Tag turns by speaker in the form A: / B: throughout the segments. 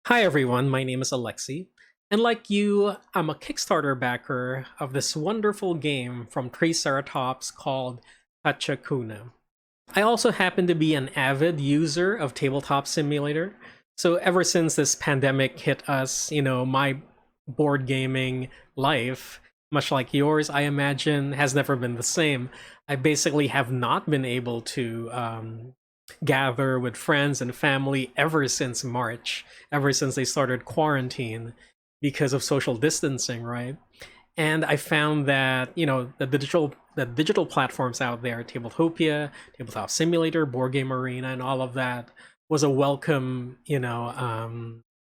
A: Hi everyone, my name is Alexi, and like you, I'm a Kickstarter backer of this wonderful game from Treeceratops called P'achakuna. I also happen to be an avid user of Tabletop Simulator, so ever since this pandemic hit us, my board gaming life, much like yours, I imagine, has never been the same. I basically have not been able to gather with friends and family ever since March, ever since they started quarantine because of social distancing, right? And I found that the digital platforms out there, Tabletopia, Tabletop Simulator, Board Game Arena, and all of that was a welcome,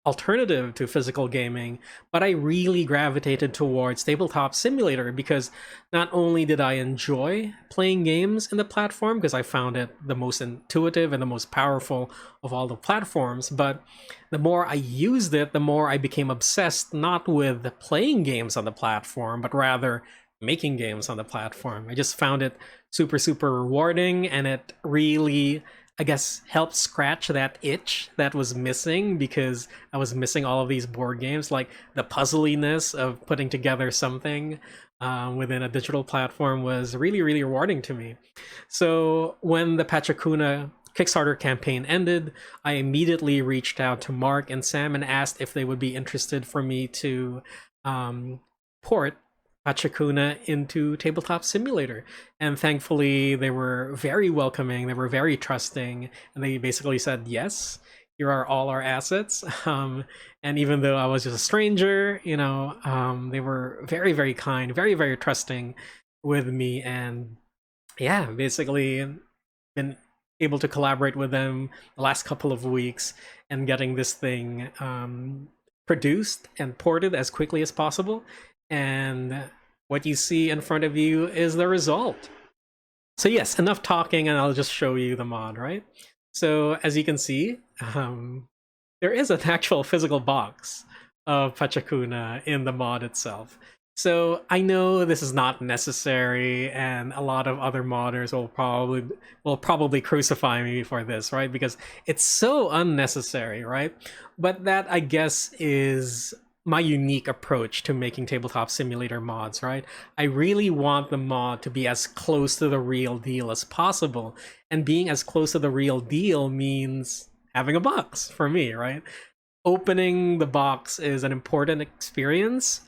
A: alternative to physical gaming. But I really gravitated towards Tabletop Simulator because not only did I enjoy playing games in the platform because I found it the most intuitive and the most powerful of all the platforms, but the more I used it, the more I became obsessed not with playing games on the platform, but rather making games on the platform. I just found it super, super rewarding, and it really, I guess, helped scratch that itch that was missing because I was missing all of these board games, like the puzzliness of putting together something within a digital platform was really, really rewarding to me. So when the Pachacuna Kickstarter campaign ended, I immediately reached out to Mark and Sam and asked if they would be interested for me to port Pachacuna into Tabletop Simulator. And thankfully, they were very welcoming, they were very trusting, and they basically said, yes, here are all our assets. And even though I was just a stranger, they were very, very kind, very, very trusting with me. And yeah, basically been able to collaborate with them the last couple of weeks and getting this thing produced and ported as quickly as possible. And what you see in front of you is the result. So yes, enough talking, and I'll just show you the mod, right? So as you can see, there is an actual physical box of Pachacuna in the mod itself. So I know this is not necessary, and a lot of other modders will probably crucify me for this, right? Because it's so unnecessary, right? But that, I guess, is my unique approach to making tabletop simulator mods, right? I really want the mod to be as close to the real deal as possible. And being as close to the real deal means having a box for me, right? Opening the box is an important experience,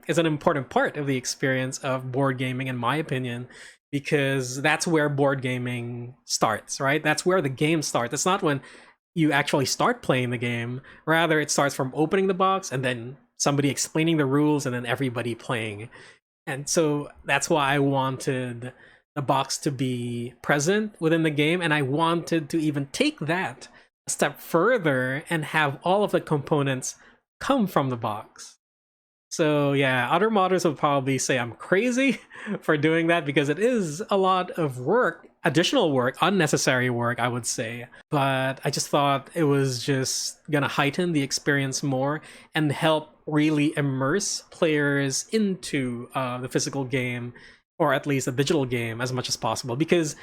A: is an important part of the experience of board gaming, in my opinion, because that's where board gaming starts, right? That's where the game starts. It's not when you actually start playing the game. Rather, it starts from opening the box and then somebody explaining the rules and then everybody playing. And so that's why I wanted the box to be present within the game, and I wanted to even take that a step further and have all of the components come from the box. So yeah, other modders would probably say I'm crazy for doing that because it is a lot of work, additional work, unnecessary work, I would say. But I just thought it was just gonna heighten the experience more and help really immerse players into the physical game, or at least a digital game, as much as possible. Because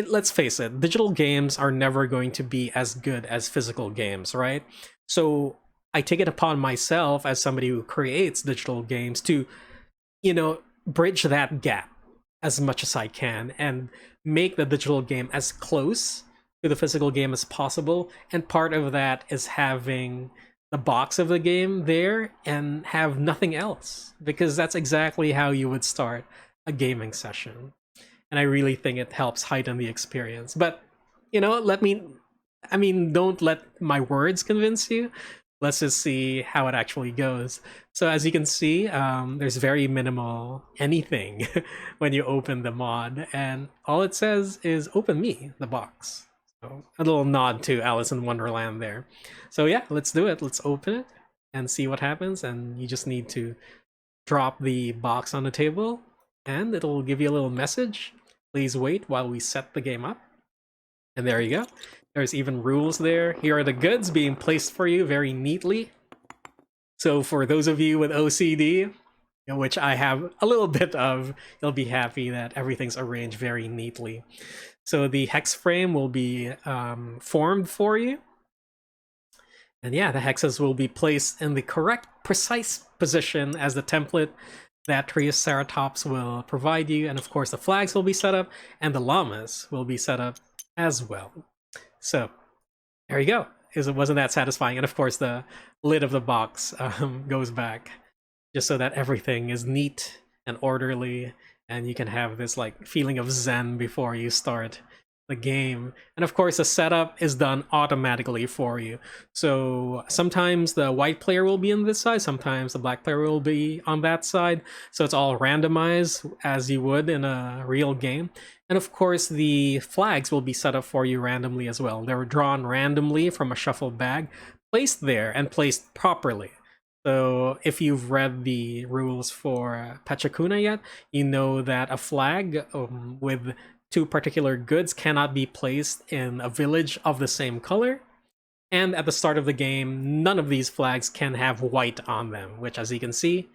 A: let's face it, digital games are never going to be as good as physical games, right? So I take it upon myself as somebody who creates digital games to, bridge that gap as much as I can and make the digital game as close to the physical game as possible. And part of that is having the box of the game there and have nothing else, because that's exactly how you would start a gaming session. And I really think it helps heighten the experience. But, don't let my words convince you. Let's just see how it actually goes. So as you can see, there's very minimal anything when you open the mod, and all it says is "Open me," the box. So a little nod to Alice in Wonderland there. So yeah, let's do it. Let's open it and see what happens. And you just need to drop the box on the table, and it'll give you a little message. Please wait while we set the game up. And there you go. There's even rules there. Here are the goods being placed for you very neatly. So for those of you with OCD, which I have a little bit of, you'll be happy that everything's arranged very neatly. So the hex frame will be formed for you. And yeah, the hexes will be placed in the correct, precise position as the template that Treeceratops will provide you. And of course, the flags will be set up, and the llamas will be set up as well. So there you go. Wasn't that satisfying? And of course, the lid of the box goes back, just so that everything is neat and orderly, and you can have this like feeling of zen before you start the game. And of course, the setup is done automatically for you. So sometimes the white player will be on this side, sometimes the black player will be on that side. So it's all randomized as you would in a real game. And of course, the flags will be set up for you randomly as well. They're drawn randomly from a shuffle bag, placed there and placed properly. So if you've read the rules for P'achakuna yet, you know that a flag with two particular goods cannot be placed in a village of the same color. And at the start of the game, none of these flags can have white on them, which, as you can see,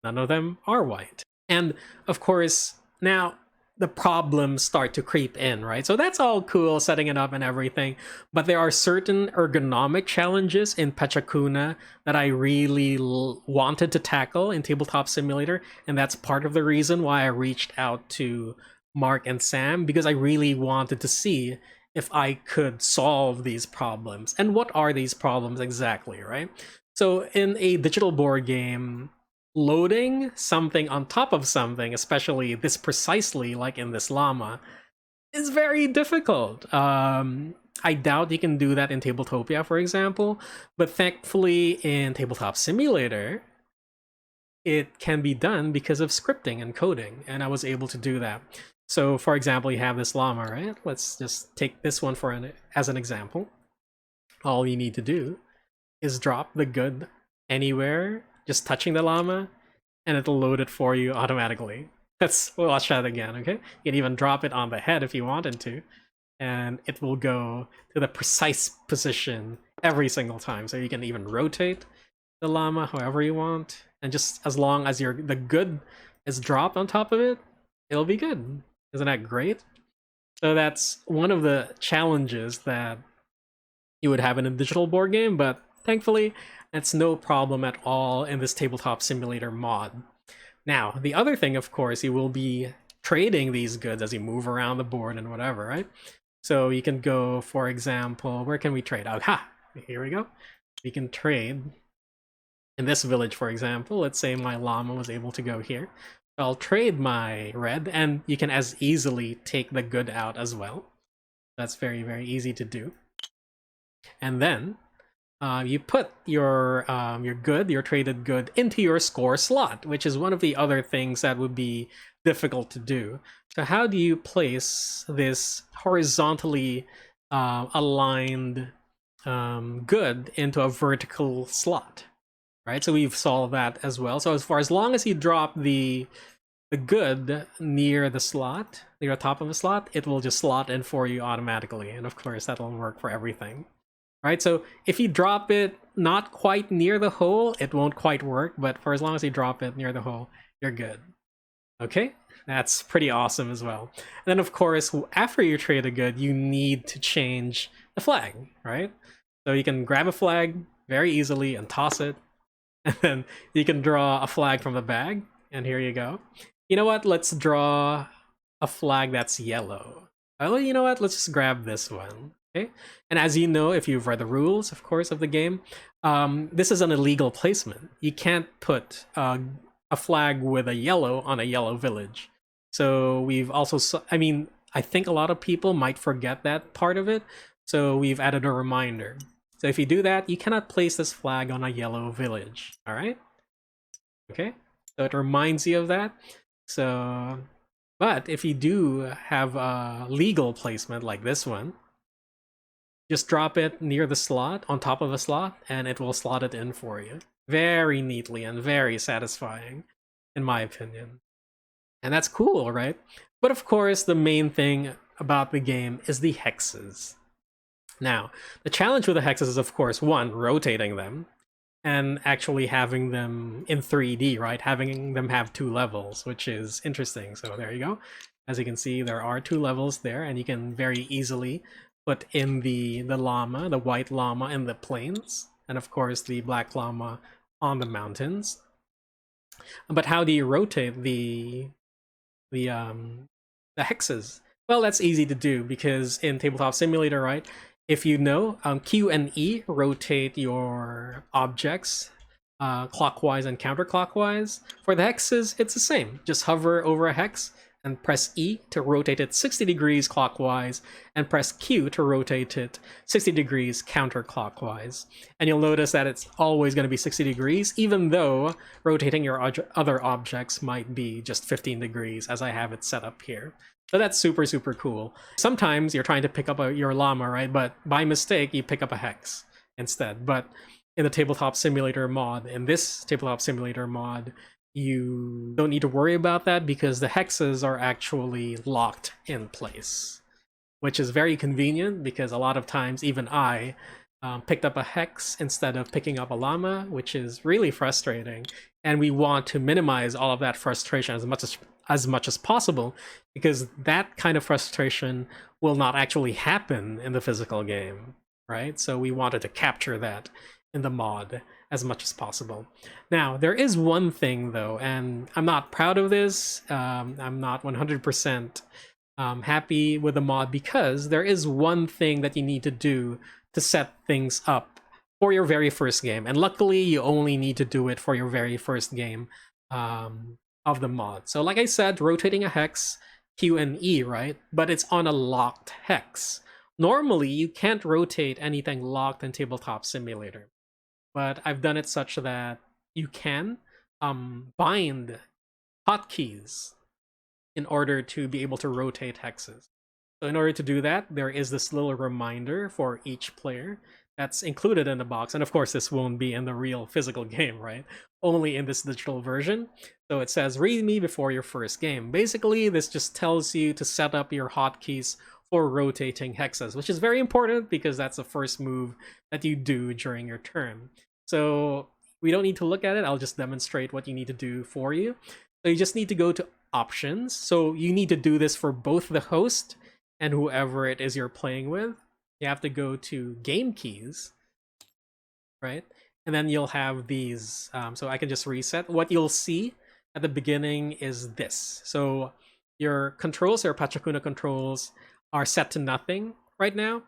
A: none of them are white. And of course, now the problems start to creep in, right? So that's all cool, setting it up and everything, but there are certain ergonomic challenges in P'achakuna that I really wanted to tackle in Tabletop Simulator, and that's part of the reason why I reached out to Mark and Sam, because I really wanted to see if I could solve these problems. And what are these problems exactly, right? So in a digital board game, loading something on top of something, especially this precisely like in this llama, is very difficult. I doubt you can do that in Tabletopia, for example, but thankfully in Tabletop Simulator, it can be done because of scripting and coding, and I was able to do that. So for example, you have this llama, right? Let's just take this one as an example. All you need to do is drop the good anywhere, just touching the llama, and it'll load it for you automatically. Let's watch that again, okay? You can even drop it on the head if you wanted to, and it will go to the precise position every single time. So you can even rotate the llama however you want, and just as long as the good is dropped on top of it, it'll be good. Isn't that great? So that's one of the challenges that you would have in a digital board game, but thankfully, it's no problem at all in this Tabletop Simulator mod. Now, the other thing, of course, you will be trading these goods as you move around the board and whatever, right? So you can go, for example, where can we trade? Aha! Here we go. We can trade in this village, for example. Let's say my llama was able to go here. I'll trade my red, and you can as easily take the good out as well. That's very, very easy to do. And then you put your good, your traded good, into your score slot, which is one of the other things that would be difficult to do. So how do you place this horizontally aligned good into a vertical slot? Right, so we've solved that as well. So as long as you drop the good near the slot, near the top of the slot, it will just slot in for you automatically. And of course, that'll work for everything. Right, so if you drop it not quite near the hole, it won't quite work. But for as long as you drop it near the hole, you're good. Okay, that's pretty awesome as well. And then of course, after you trade a good, you need to change the flag, right? So you can grab a flag very easily and toss it. And then you can draw a flag from the bag, and here you go. You know what? Let's draw a flag that's yellow. Oh, you know what? Let's just grab this one, okay? And as you know, if you've read the rules, of course, of the game, this is an illegal placement. You can't put a flag with a yellow on a yellow village. So we've also, I think a lot of people might forget that part of it, so we've added a reminder. So if you do that, you cannot place this flag on a yellow village, all right? Okay, so it reminds you of that. So, but if you do have a legal placement like this one, just drop it near the slot, on top of a slot, and it will slot it in for you. Very neatly and very satisfying, in my opinion. And that's cool, right? But of course, the main thing about the game is the hexes. Now, the challenge with the hexes is, of course, one, rotating them, and actually having them in 3D, right? Having them have 2 levels, which is interesting. So there you go. As you can see, there are 2 levels there, and you can very easily put in the llama, the white llama, in the planes. and of course the black llama on the mountains. But how do you rotate the um the hexes? Well, that's easy to do because in Tabletop Simulator, right? If you know, Q and E rotate your objects clockwise and counterclockwise. For the hexes, it's the same. Just hover over a hex and press E to rotate it 60 degrees clockwise, and press Q to rotate it 60 degrees counterclockwise. And you'll notice that it's always going to be 60 degrees, even though rotating your other objects might be just 15 degrees, as I have it set up here. So that's super, super cool. Sometimes you're trying to pick up your llama, right? But by mistake, you pick up a hex instead. But in the Tabletop Simulator mod, in this Tabletop Simulator mod, you don't need to worry about that because the hexes are actually locked in place, which is very convenient because a lot of times even I picked up a hex instead of picking up a llama, which is really frustrating. And we want to minimize all of that frustration as much as possible, because that kind of frustration will not actually happen in the physical game, right? So we wanted to capture that in the mod as much as possible. Now, there is one thing though, and I'm not proud of this. I'm not 100% happy with the mod, because there is one thing that you need to do to set things up for your very first game. And luckily, you only need to do it for your very first game of the mod. So like I said, rotating a hex, Q and E, right? But it's on a locked hex. Normally, you can't rotate anything locked in Tabletop Simulator, but I've done it such that you can bind hotkeys in order to be able to rotate hexes. So in order to do that, there is this little reminder for each player that's included in the box. And of course, this won't be in the real physical game, right? Only in this digital version. So it says, read me before your first game. Basically, this just tells you to set up your hotkeys for rotating hexes, which is very important because that's the first move that you do during your turn. So we don't need to look at it. I'll just demonstrate what you need to do for you. So you just need to go to options. So you need to do this for both the host and whoever it is you're playing with. You have to go to game keys, right? And then you'll have these. So I can just reset. What you'll see at the beginning is this. So your controls, your P'achakuna controls, are set to nothing right now.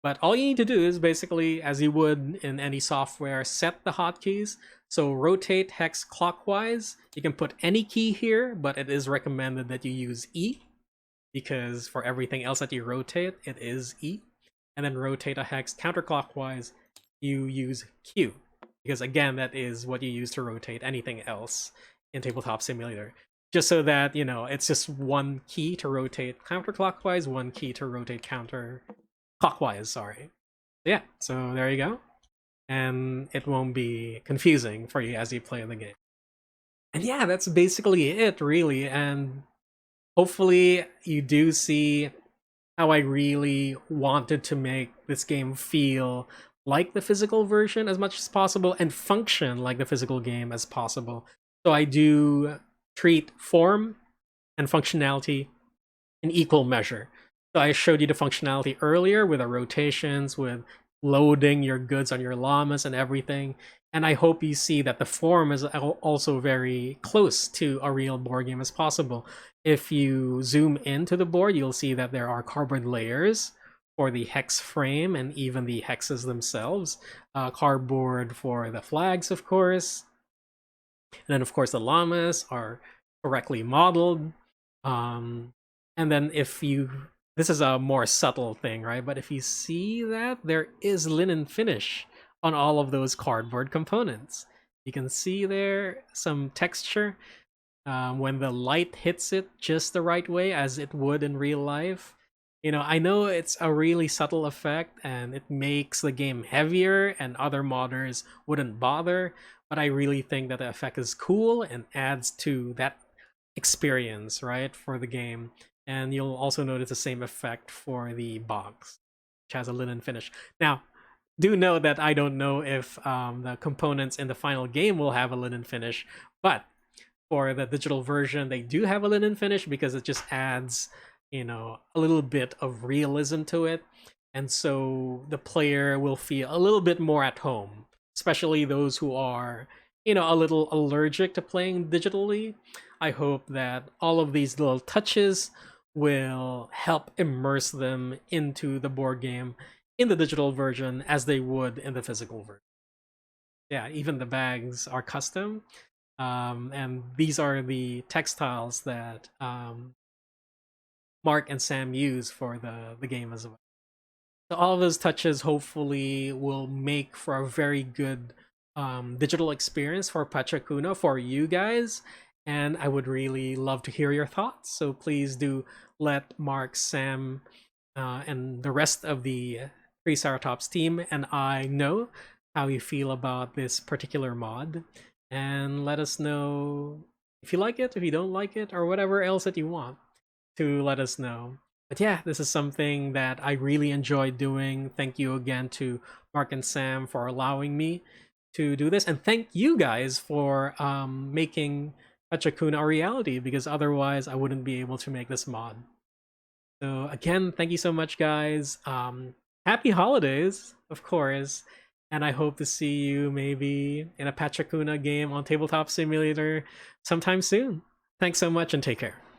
A: But all you need to do is basically, as you would in any software, set the hotkeys. So rotate hex clockwise. You can put any key here, but it is recommended that you use E, because for everything else that you rotate, it is E. And then rotate a hex counterclockwise, you use Q, because again, that is what you use to rotate anything else in Tabletop Simulator. Just so that, you know, it's just one key to rotate counterclockwise, one key to rotate counterclockwise, sorry. Yeah, so there you go. And it won't be confusing for you as you play the game. And yeah, that's basically it, really. And hopefully you do see how I really wanted to make this game feel like the physical version as much as possible and function like the physical game as possible. So I do treat form and functionality in equal measure. So I showed you the functionality earlier with the rotations, with loading your goods on your llamas and everything. And I hope you see that the form is also very close to a real board game as possible. If you zoom into the board, you'll see that there are cardboard layers for the hex frame and even the hexes themselves. Cardboard for the flags, of course. And then, of course, the llamas are correctly modeled. And then if you... This is a more subtle thing, right? But if you see that, there is linen finish on all of those cardboard components. You can see there some texture when the light hits it just the right way, as it would in real life. You know, I know it's a really subtle effect and it makes the game heavier and other modders wouldn't bother, but I really think that the effect is cool and adds to that experience, right, for the game. And you'll also notice the same effect for the box, which has a linen finish. Now, do know that I don't know if the components in the final game will have a linen finish, but for the digital version, they do have a linen finish because it just adds, you know, a little bit of realism to it. And so the player will feel a little bit more at home especially those who are, a little allergic to playing digitally. I hope that all of these little touches will help immerse them into the board game in the digital version as they would in the physical version. Yeah, even the bags are custom. And these are the textiles that Mark and Sam use for the game as well. So all of those touches hopefully will make for a very good digital experience for P'achakuna for you guys. And I would really love to hear your thoughts. So please do let Mark, Sam, and the rest of the Treeceratops team and I know how you feel about this particular mod. And let us know if you like it, if you don't like it, or whatever else that you want to let us know. But yeah, this is something that I really enjoyed doing. Thank you again to Mark and Sam for allowing me to do this. And thank you guys for making P'achakuna a reality, because otherwise I wouldn't be able to make this mod. So again, thank you so much, guys. Happy holidays, of course. And I hope to see you maybe in a P'achakuna game on Tabletop Simulator sometime soon. Thanks so much and take care.